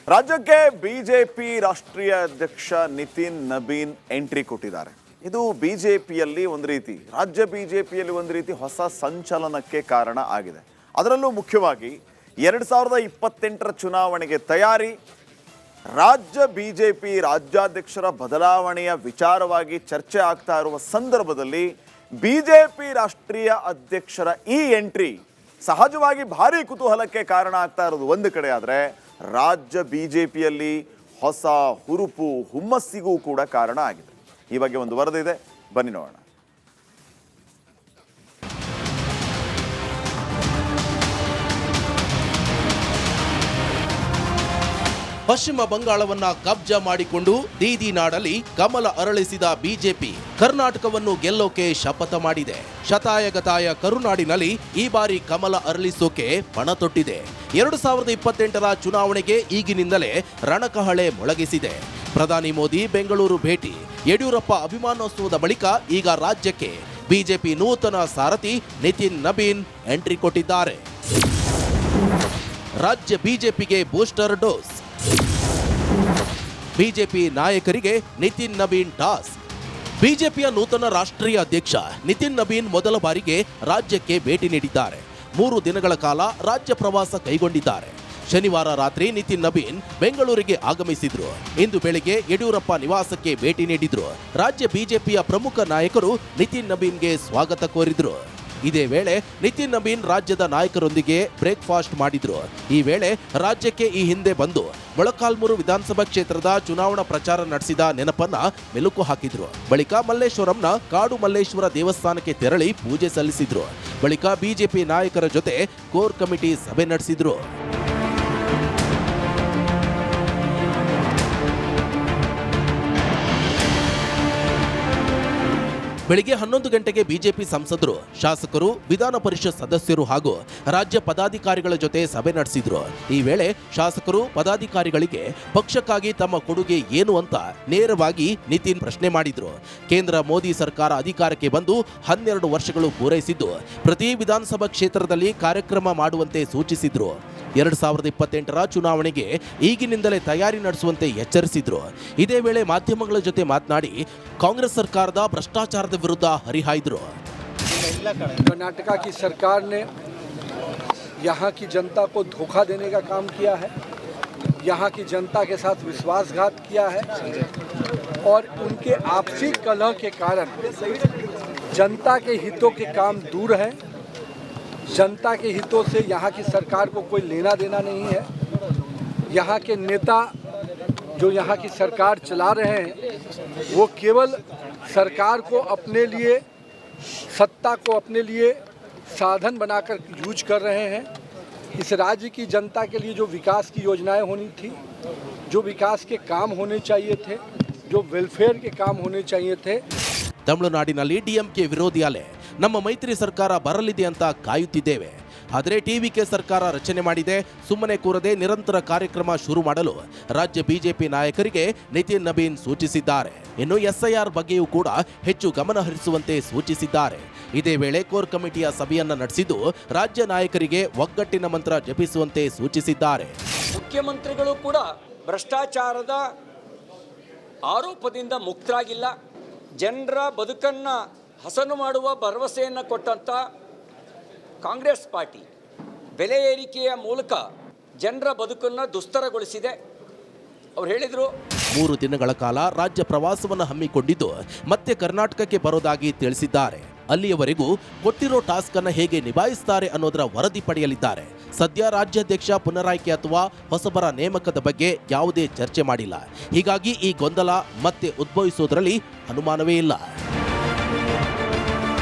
ರಾಜ್ಯಕ್ಕೆ ಬಿಜೆಪಿ ರಾಷ್ಟ್ರೀಯ ಅಧ್ಯಕ್ಷ ನಿತಿನ್ ನಬೀನ್ ಎಂಟ್ರಿ ಕೊಟ್ಟಿದ್ದಾರೆ. ಇದು ಬಿಜೆಪಿಯಲ್ಲಿ ಒಂದು ರೀತಿ, ರಾಜ್ಯ ಬಿಜೆಪಿಯಲ್ಲಿ ಒಂದು ರೀತಿ ಹೊಸ ಸಂಚಲನಕ್ಕೆ ಕಾರಣ ಆಗಿದೆ. ಅದರಲ್ಲೂ ಮುಖ್ಯವಾಗಿ 2028ರ ಚುನಾವಣೆಗೆ ತಯಾರಿ, ರಾಜ್ಯ ಬಿಜೆಪಿ ರಾಜ್ಯಾಧ್ಯಕ್ಷರ ಬದಲಾವಣೆಯ ವಿಚಾರವಾಗಿ ಚರ್ಚೆ ಆಗ್ತಾ ಇರುವ ಸಂದರ್ಭದಲ್ಲಿ ಬಿಜೆಪಿ ರಾಷ್ಟ್ರೀಯ ಅಧ್ಯಕ್ಷರ ಈ ಎಂಟ್ರಿ ಸಹಜವಾಗಿ ಭಾರಿ ಕುತೂಹಲಕ್ಕೆ ಕಾರಣ ಆಗ್ತಾ ಇರೋದು ಒಂದು ಕಡೆ. ಆದರೆ ರಾಜ್ಯ ಬಿಜೆಪಿಯಲ್ಲಿ ಹೊಸ ಹುರುಪು ಹುಮ್ಮಸ್ಸಿಗೂ ಕೂಡ ಕಾರಣ ಆಗಿದೆ. ಈ ಬಗ್ಗೆ ಒಂದು ವರದಿ ಇದೆ, ಬನ್ನಿ ನೋಡೋಣ. ಪಶ್ಚಿಮ ಬಂಗಾಳವನ್ನ ಕಬ್ಜಾ ಮಾಡಿಕೊಂಡು ದೀದಿ ನಾಡಲ್ಲಿ ಕಮಲ ಅರಳಿಸಿದ ಬಿಜೆಪಿ ಕರ್ನಾಟಕವನ್ನು ಗೆಲ್ಲೋಕೆ ಶಪಥ ಮಾಡಿದೆ. ಶತಾಯಗತಾಯ ಕರುನಾಡಿನಲ್ಲಿ ಈ ಬಾರಿ ಕಮಲ ಅರಳಿಸೋಕೆ ಪಣ ತೊಟ್ಟಿದೆ. 2028ರ ಚುನಾವಣೆಗೆ ಈಗಿನಿಂದಲೇ ರಣಕಹಳೆ ಮೊಳಗಿಸಿದೆ. ಪ್ರಧಾನಿ ಮೋದಿ ಬೆಂಗಳೂರು ಭೇಟಿ, ಯಡಿಯೂರಪ್ಪ ಅಭಿಮಾನೋತ್ಸವದ ಬಳಿಕ ಈಗ ರಾಜ್ಯಕ್ಕೆ ಬಿಜೆಪಿ ನೂತನ ಸಾರಥಿ ನಿತಿನ್ ನಬೀನ್ ಎಂಟ್ರಿ ಕೊಟ್ಟಿದ್ದಾರೆ. ರಾಜ್ಯ ಬಿಜೆಪಿಗೆ ಬೂಸ್ಟರ್ ಡೋಸ್. ಬಿಜೆಪಿ ನಾಯಕರಿಗೆ ನಿತಿನ್ ನಬೀನ್ ಟಾಸ್. ಬಿಜೆಪಿಯ ನೂತನ ರಾಷ್ಟ್ರೀಯ ಅಧ್ಯಕ್ಷ ನಿತಿನ್ ನಬೀನ್ ಮೊದಲ ಬಾರಿಗೆ ರಾಜ್ಯಕ್ಕೆ ಭೇಟಿ ನೀಡಿದ್ದಾರೆ. 3 ದಿನಗಳ ಕಾಲ ರಾಜ್ಯ ಪ್ರವಾಸ ಕೈಗೊಂಡಿದ್ದಾರೆ. ಶನಿವಾರ ರಾತ್ರಿ ನಿತಿನ್ ನಬೀನ್ ಬೆಂಗಳೂರಿಗೆ ಆಗಮಿಸಿದ್ರು. ಇಂದು ಬೆಳಿಗ್ಗೆ ಯಡಿಯೂರಪ್ಪ ನಿವಾಸಕ್ಕೆ ಭೇಟಿ ನೀಡಿದ್ರು. ರಾಜ್ಯ ಬಿಜೆಪಿಯ ಪ್ರಮುಖ ನಾಯಕರು ನಿತಿನ್ ನಬೀನ್ಗೆ ಸ್ವಾಗತ ಕೋರಿದ್ರು. ಇದೇ ವೇಳೆ ನಿತಿನ್ ನಬೀನ್ ರಾಜ್ಯದ ನಾಯಕರೊಂದಿಗೆ ಬ್ರೇಕ್ಫಾಸ್ಟ್ ಮಾಡಿದ್ರು. ಈ ವೇಳೆ ರಾಜ್ಯಕ್ಕೆ ಈ ಹಿಂದೆ ಬಂದು ಮೊಳಕಾಲ್ಮೂರು ವಿಧಾನಸಭಾ ಕ್ಷೇತ್ರದ ಚುನಾವಣಾ ಪ್ರಚಾರ ನಡೆಸಿದ ನೆನಪನ್ನ ಮೆಲುಕು ಹಾಕಿದ್ರು. ಬಳಿಕ ಮಲ್ಲೇಶ್ವರಂನ ಕಾಡು ಮಲ್ಲೇಶ್ವರ ದೇವಸ್ಥಾನಕ್ಕೆ ತೆರಳಿ ಪೂಜೆ ಸಲ್ಲಿಸಿದ್ರು. ಬಳಿಕ ಬಿಜೆಪಿ ನಾಯಕರ ಜೊತೆ ಕೋರ್ ಕಮಿಟಿ ಸಭೆ ನಡೆಸಿದ್ರು. ಬೆಳಿಗ್ಗೆ 11 ಗಂಟೆಗೆ ಬಿಜೆಪಿ ಸಂಸದರು, ಶಾಸಕರು, ವಿಧಾನ ಪರಿಷತ್ ಸದಸ್ಯರು ಹಾಗೂ ರಾಜ್ಯ ಪದಾಧಿಕಾರಿಗಳ ಜೊತೆ ಸಭೆ ನಡೆಸಿದ್ರು. ಈ ವೇಳೆ ಶಾಸಕರು ಪದಾಧಿಕಾರಿಗಳಿಗೆ ಪಕ್ಷಕ್ಕಾಗಿ ತಮ್ಮ ಕೊಡುಗೆ ಏನು ಅಂತ ನೇರವಾಗಿ ನಿತಿನ್ ಪ್ರಶ್ನೆ ಮಾಡಿದ್ರು. ಕೇಂದ್ರ ಮೋದಿ ಸರ್ಕಾರ ಅಧಿಕಾರಕ್ಕೆ ಬಂದು 12 ವರ್ಷಗಳು ಪೂರೈಸಿದ್ದು ಪ್ರತಿ ವಿಧಾನಸಭಾ ಕ್ಷೇತ್ರದಲ್ಲಿ ಕಾರ್ಯಕ್ರಮ ಮಾಡುವಂತೆ ಸೂಚಿಸಿದ್ರು. 2028ರ ಚುನಾವಣೆಗೆ ಈಗಿನಿಂದಲೇ ತಯಾರಿ ನಡೆಸುವಂತೆ ಎಚ್ಚರಿಸಿದ್ರು. ಇದೇ ವೇಳೆ ಮಾಧ್ಯಮಗಳ ಜೊತೆ ಮಾತನಾಡಿ ಕಾಂಗ್ರೆಸ್ ಸರ್ಕಾರದ ಭ್ರಷ್ಟಾಚಾರದ ವಿರುದ್ಧ ಹರಿಹಾಯ್ದ್ರು. कर्नाटक की सरकार ने यहाँ की जनता को धोखा देने का काम किया है, यहाँ की जनता के साथ विश्वासघात किया है और उनके आपसी कलह के कारण जनता के हितों के काम दूर हैं. जनता के हितों से यहाँ की सरकार को कोई लेना देना नहीं है. यहाँ के नेता जो यहाँ की सरकार चला रहे हैं वो केवल सरकार को अपने लिए, सत्ता को अपने लिए साधन बनाकर यूज कर रहे हैं. इस राज्य की जनता के लिए जो विकास की योजनाएं होनी थी, जो विकास के काम होने चाहिए थे, जो वेलफेयर के काम होने चाहिए थे. ತಮಿಳುನಾಡಿನಲ್ಲಿ ಡಿಎಂಕೆ ವಿರೋಧಿ ಅಲೆ, ನಮ್ಮ ಮೈತ್ರಿ ಸರ್ಕಾರ ಬರಲಿದೆ ಅಂತ ಕಾಯುತ್ತಿದ್ದೇವೆ. ಆದರೆ ಟಿವಿಕೆ ಸರ್ಕಾರ ರಚನೆ ಮಾಡಿದೆ. ಸುಮ್ಮನೆ ಕೂರದೆ ನಿರಂತರ ಕಾರ್ಯಕ್ರಮ ಶುರು ಮಾಡಲು ರಾಜ್ಯ ಬಿಜೆಪಿ ನಾಯಕರಿಗೆ ನಿತಿನ್ ನಬೀನ್ ಸೂಚಿಸಿದ್ದಾರೆ. ಇನ್ನು ಎಸ್ಐಆರ್ ಬಗ್ಗೆಯೂ ಕೂಡ ಹೆಚ್ಚು ಗಮನ ಹರಿಸುವಂತೆ ಸೂಚಿಸಿದ್ದಾರೆ. ಇದೇ ವೇಳೆ ಕೋರ್ ಕಮಿಟಿಯ ಸಭೆಯನ್ನ ನಡೆಸಿದ್ದು ರಾಜ್ಯ ನಾಯಕರಿಗೆ ಒಗ್ಗಟ್ಟಿನ ಮಂತ್ರ ಜಪಿಸುವಂತೆ ಸೂಚಿಸಿದ್ದಾರೆ. ಮುಖ್ಯಮಂತ್ರಿಗಳು ಕೂಡ ಭ್ರಷ್ಟಾಚಾರದ ಆರೋಪದಿಂದ ಮುಕ್ತರಾಗಿಲ್ಲ. ಜನರ ಬದುಕನ್ನು ಹಸನು ಮಾಡುವ ಭರವಸೆಯನ್ನು ಕೊಟ್ಟಂಥ ಕಾಂಗ್ರೆಸ್ ಪಾರ್ಟಿ ಬೆಲೆ ಏರಿಕೆಯ ಮೂಲಕ ಜನರ ಬದುಕನ್ನು ದುಸ್ತರಗೊಳಿಸಿದೆ. ಅವ್ರು ಹೇಳಿದರು 3 ದಿನಗಳ ಕಾಲ ರಾಜ್ಯ ಪ್ರವಾಸವನ್ನು ಹಮ್ಮಿಕೊಂಡಿದ್ದು ಮತ್ತೆ ಕರ್ನಾಟಕಕ್ಕೆ ಬರೋದಾಗಿ ತಿಳಿಸಿದ್ದಾರೆ. ಅಲ್ಲಿಯವರೆಗೂ ಕೊಟ್ಟಿರೋ ಟಾಸ್ಕ್ ಅನ್ನು ಹೇಗೆ ನಿಭಾಯಿಸುತ್ತಾರೆ ಅನ್ನೋದರ ವರದಿ ಪಡೆಯಲಿದ್ದಾರೆ. ಸದ್ಯ ರಾಜ್ಯಾಧ್ಯಕ್ಷ ಪುನರಾಯ್ಕೆ ಅಥವಾ ಹೊಸಬರ ನೇಮಕದ ಬಗ್ಗೆ ಯಾವುದೇ ಚರ್ಚೆ ಮಾಡಿಲ್ಲ. ಹೀಗಾಗಿ ಈ ಗೊಂದಲ ಮತ್ತೆ ಉದ್ಭವಿಸುವುದರಲ್ಲಿ ಅನುಮಾನವೇ ಇಲ್ಲ.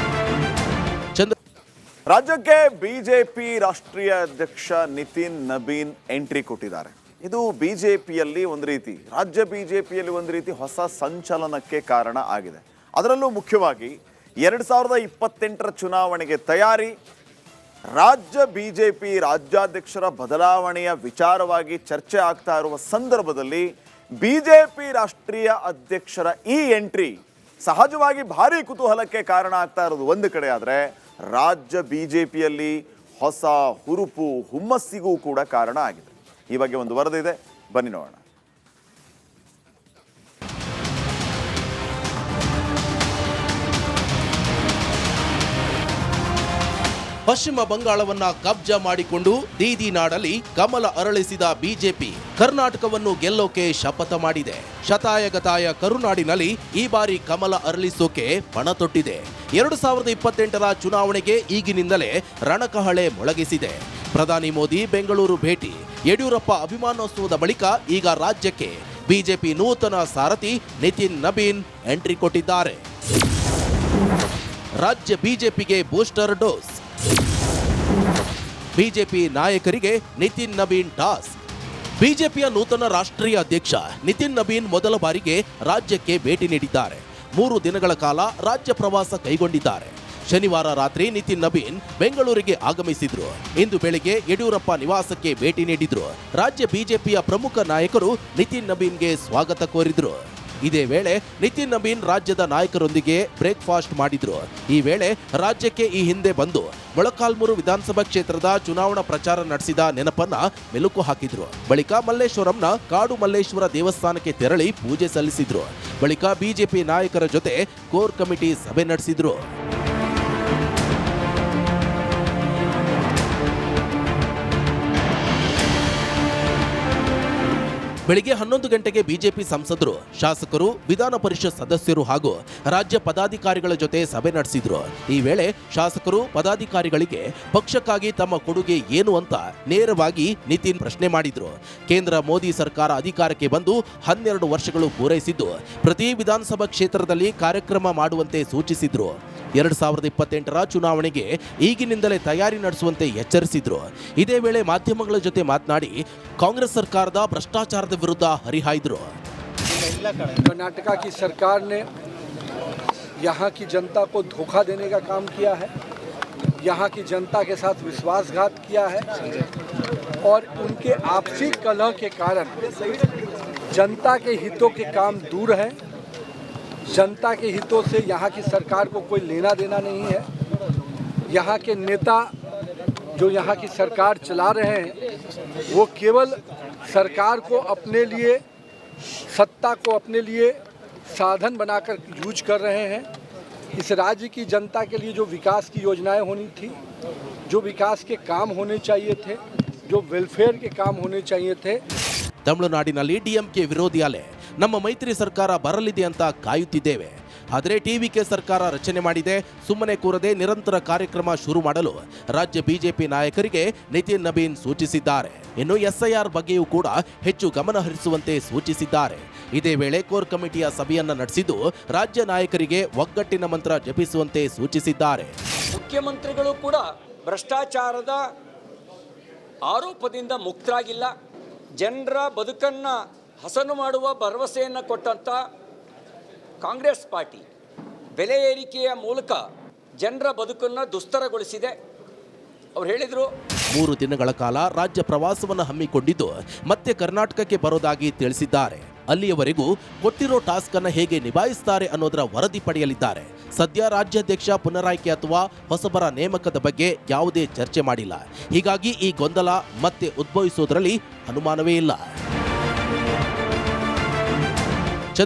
ರಾಜ್ಯಕ್ಕೆ ಬಿಜೆಪಿ ರಾಷ್ಟ್ರೀಯ ಅಧ್ಯಕ್ಷ ನಿತಿನ್ ನಬೀನ್ ಎಂಟ್ರಿ ಕೊಟ್ಟಿದ್ದಾರೆ. ಇದು ಬಿಜೆಪಿಯಲ್ಲಿ ಒಂದು ರೀತಿ, ರಾಜ್ಯ ಬಿಜೆಪಿಯಲ್ಲಿ ಒಂದು ರೀತಿ ಹೊಸ ಸಂಚಲನಕ್ಕೆ ಕಾರಣ ಆಗಿದೆ. ಅದರಲ್ಲೂ ಮುಖ್ಯವಾಗಿ 2028ರ ಚುನಾವಣೆಗೆ ತಯಾರಿ, ರಾಜ್ಯ ಬಿಜೆಪಿ ರಾಜ್ಯಾಧ್ಯಕ್ಷರ ಬದಲಾವಣೆಯ ವಿಚಾರವಾಗಿ ಚರ್ಚೆ ಆಗ್ತಾ ಇರುವ ಸಂದರ್ಭದಲ್ಲಿ ಬಿಜೆಪಿ ರಾಷ್ಟ್ರೀಯ ಅಧ್ಯಕ್ಷರ ಈ ಎಂಟ್ರಿ ಸಹಜವಾಗಿ ಭಾರಿ ಕುತೂಹಲಕ್ಕೆ ಕಾರಣ ಆಗ್ತಾ ಇರೋದು ಒಂದು ಕಡೆ. ಆದರೆ ರಾಜ್ಯ ಬಿಜೆಪಿಯಲ್ಲಿ ಹೊಸ ಹುರುಪು ಹುಮ್ಮಸ್ಸಿಗೂ ಕೂಡ ಕಾರಣ ಆಗಿದೆ. ಈ ಬಗ್ಗೆ ಒಂದು ವರದಿ ಇದೆ, ಬನ್ನಿ ನೋಡೋಣ. ಪಶ್ಚಿಮ ಬಂಗಾಳವನ್ನ ಕಬ್ಜಾ ಮಾಡಿಕೊಂಡು ದೀದಿ ನಾಡಲ್ಲಿ ಕಮಲ ಅರಳಿಸಿದ ಬಿಜೆಪಿ ಕರ್ನಾಟಕವನ್ನು ಗೆಲ್ಲೋಕೆ ಶಪಥ ಮಾಡಿದೆ. ಶತಾಯಗತಾಯ ಕರುನಾಡಿನಲ್ಲಿ ಈ ಬಾರಿ ಕಮಲ ಅರಳಿಸೋಕೆ ಪಣ ತೊಟ್ಟಿದೆ. 2028ರ ಚುನಾವಣೆಗೆ ಈಗಿನಿಂದಲೇ ರಣಕಹಳೆ ಮೊಳಗಿಸಿದೆ. ಪ್ರಧಾನಿ ಮೋದಿ ಬೆಂಗಳೂರು ಭೇಟಿ, ಯಡಿಯೂರಪ್ಪ ಅಭಿಮಾನೋತ್ಸವದ ಬಳಿಕ ಈಗ ರಾಜ್ಯಕ್ಕೆ ಬಿಜೆಪಿ ನೂತನ ಸಾರಥಿ ನಿತಿನ್ ನಬೀನ್ ಎಂಟ್ರಿ ಕೊಟ್ಟಿದ್ದಾರೆ. ರಾಜ್ಯ ಬಿಜೆಪಿಗೆ ಬೂಸ್ಟರ್ ಡೋಸ್. ಬಿಜೆಪಿ ನಾಯಕರಿಗೆ ನಿತಿನ್ ನಬೀನ್ ಟಾಸ್. ಬಿಜೆಪಿಯ ನೂತನ ರಾಷ್ಟ್ರೀಯ ಅಧ್ಯಕ್ಷ ನಿತಿನ್ ನಬೀನ್ ಮೊದಲ ಬಾರಿಗೆ ರಾಜ್ಯಕ್ಕೆ ಭೇಟಿ ನೀಡಿದ್ದಾರೆ. 3 ದಿನಗಳ ಕಾಲ ರಾಜ್ಯ ಪ್ರವಾಸ ಕೈಗೊಂಡಿದ್ದಾರೆ. ಶನಿವಾರ ರಾತ್ರಿ ನಿತಿನ್ ನಬೀನ್ ಬೆಂಗಳೂರಿಗೆ ಆಗಮಿಸಿದ್ರು. ಇಂದು ಬೆಳಿಗ್ಗೆ ಯಡಿಯೂರಪ್ಪ ನಿವಾಸಕ್ಕೆ ಭೇಟಿ ನೀಡಿದ್ರು. ರಾಜ್ಯ ಬಿಜೆಪಿಯ ಪ್ರಮುಖ ನಾಯಕರು ನಿತಿನ್ ನಬೀನ್ಗೆ ಸ್ವಾಗತ ಕೋರಿದ್ರು. ಇದೇ ವೇಳೆ ನಿತಿನ್ ನಬೀನ್ ರಾಜ್ಯದ ನಾಯಕರೊಂದಿಗೆ ಬ್ರೇಕ್ಫಾಸ್ಟ್ ಮಾಡಿದ್ರು. ಈ ವೇಳೆ ರಾಜ್ಯಕ್ಕೆ ಈ ಹಿಂದೆ ಬಂದು ಮೊಳಕಾಲ್ಮೂರು ವಿಧಾನಸಭಾ ಕ್ಷೇತ್ರದ ಚುನಾವಣಾ ಪ್ರಚಾರ ನಡೆಸಿದ ನೆನಪನ್ನ ಮೆಲುಕು ಹಾಕಿದ್ರು. ಬಳಿಕ ಮಲ್ಲೇಶ್ವರಂನ ಕಾಡು ಮಲ್ಲೇಶ್ವರ ದೇವಸ್ಥಾನಕ್ಕೆ ತೆರಳಿ ಪೂಜೆ ಸಲ್ಲಿಸಿದ್ರು. ಬಳಿಕ ಬಿಜೆಪಿ ನಾಯಕರ ಜೊತೆ ಕೋರ್ ಕಮಿಟಿ ಸಭೆ ನಡೆಸಿದ್ರು. ಬೆಳಿಗ್ಗೆ 11 ಗಂಟೆಗೆ ಬಿಜೆಪಿ ಸಂಸದರು, ಶಾಸಕರು, ವಿಧಾನ ಪರಿಷತ್ ಸದಸ್ಯರು ಹಾಗೂ ರಾಜ್ಯ ಪದಾಧಿಕಾರಿಗಳ ಜೊತೆ ಸಭೆ ನಡೆಸಿದ್ರು. ಈ ವೇಳೆ ಶಾಸಕರು ಪದಾಧಿಕಾರಿಗಳಿಗೆ ಪಕ್ಷಕ್ಕಾಗಿ ತಮ್ಮ ಕೊಡುಗೆ ಏನು ಅಂತ ನೇರವಾಗಿ ನಿತಿನ್ ಪ್ರಶ್ನೆ ಮಾಡಿದ್ರು. ಕೇಂದ್ರ ಮೋದಿ ಸರ್ಕಾರ ಅಧಿಕಾರಕ್ಕೆ ಬಂದು 12 ವರ್ಷಗಳು ಪೂರೈಸಿದ್ದು ಪ್ರತಿ ವಿಧಾನಸಭಾ ಕ್ಷೇತ್ರದಲ್ಲಿ ಕಾರ್ಯಕ್ರಮ ಮಾಡುವಂತೆ ಸೂಚಿಸಿದ್ರು. 2028ರ ಚುನಾವಣೆಗೆ ಈಗಿನಿಂದಲೇ ತಯಾರಿ ನಡೆಸುವಂತೆ ಎಚ್ಚರಿಸಿದ್ರು. ಇದೇ ವೇಳೆ ಮಾಧ್ಯಮಗಳ ಜೊತೆ ಮಾತನಾಡಿ ಕಾಂಗ್ರೆಸ್ ಸರ್ಕಾರದ ಭ್ರಷ್ಟಾಚಾರದ ವಿರುದ್ಧ ಹರಿಹಾಯ್ದ್ರು. कर्नाटक की सरकार ने यहाँ की जनता को धोखा देने का काम किया है, यहाँ की जनता के साथ विश्वासघात किया है और उनके आपसी कलह के कारण जनता के हितों के काम दूर हैं. जनता के हितों से यहाँ की सरकार को कोई लेना देना नहीं है. यहाँ के नेता जो यहाँ की सरकार चला रहे हैं वो केवल सरकार को अपने लिए, सत्ता को अपने लिए साधन बनाकर यूज कर रहे हैं. इस राज्य की जनता के लिए जो विकास की योजनाएं होनी थी, जो विकास के काम होने चाहिए थे, जो वेलफेयर के काम होने चाहिए थे. ತಮಿಳುನಾಡಿನಲ್ಲಿ ಡಿಎಂಕೆ ವಿರೋಧಿ ಅಲೆ. ನಮ್ಮ ಮೈತ್ರಿ ಸರ್ಕಾರ ಬರಲಿದೆ ಅಂತ ಕಾಯುತ್ತಿದ್ದೇವೆ. ಆದರೆ ಟಿವಿಕೆ ಸರ್ಕಾರ ರಚನೆ ಮಾಡಿದೆ. ಸುಮ್ಮನೆ ಕೂರದೆ ನಿರಂತರ ಕಾರ್ಯಕ್ರಮ ಶುರು ಮಾಡಲು ರಾಜ್ಯ ಬಿಜೆಪಿ ನಾಯಕರಿಗೆ ನಿತಿನ್ ನಬೀನ್ ಸೂಚಿಸಿದ್ದಾರೆ. ಇನ್ನು ಎಸ್ಐಆರ್ ಬಗ್ಗೆಯೂ ಕೂಡ ಹೆಚ್ಚು ಗಮನ ಹರಿಸುವಂತೆ ಸೂಚಿಸಿದ್ದಾರೆ. ಇದೇ ವೇಳೆ ಕೋರ್ ಕಮಿಟಿಯ ಸಭೆಯನ್ನ ನಡೆಸಿದ್ದು ರಾಜ್ಯ ನಾಯಕರಿಗೆ ಒಗ್ಗಟ್ಟಿನ ಮಂತ್ರ ಜಪಿಸುವಂತೆ ಸೂಚಿಸಿದ್ದಾರೆ. ಮುಖ್ಯಮಂತ್ರಿಗಳು ಕೂಡ ಭ್ರಷ್ಟಾಚಾರದ ಆರೋಪದಿಂದ ಮುಕ್ತರಾಗಿಲ್ಲ. ಜನರ ಬದುಕನ್ನು ಹಸನು ಮಾಡುವ ಭರವಸೆಯನ್ನು ಕೊಟ್ಟಂಥ ಕಾಂಗ್ರೆಸ್ ಪಾರ್ಟಿ ಬೆಲೆ ಏರಿಕೆಯ ಮೂಲಕ ಜನರ ಬದುಕನ್ನು ದುಸ್ತರಗೊಳಿಸಿದೆ. ಅವ್ರು ಹೇಳಿದರು 3 ದಿನಗಳ ಕಾಲ ರಾಜ್ಯ ಪ್ರವಾಸವನ್ನು ಹಮ್ಮಿಕೊಂಡಿದ್ದು ಮತ್ತೆ ಕರ್ನಾಟಕಕ್ಕೆ ಬರೋದಾಗಿ ತಿಳಿಸಿದ್ದಾರೆ. ಅಲ್ಲಿಯವರೆಗೂ ಕೊಟ್ಟಿರೋ ಟಾಸ್ಕ್ ಅನ್ನು ಹೇಗೆ ನಿಭಾಯಿಸುತ್ತಾರೆ ಅನ್ನೋದರ ವರದಿ ಪಡೆಯಲಿದ್ದಾರೆ. ಸದ್ಯ ರಾಜ್ಯಾಧ್ಯಕ್ಷ ಪುನರಾಯ್ಕೆ ಅಥವಾ ಹೊಸಬರ ನೇಮಕದ ಬಗ್ಗೆ ಯಾವುದೇ ಚರ್ಚೆ ಮಾಡಿಲ್ಲ. ಹೀಗಾಗಿ ಈ ಗೊಂದಲ ಮತ್ತೆ ಉದ್ಭವಿಸುವುದರಲ್ಲಿ ಅನುಮಾನವೇ ಇಲ್ಲ.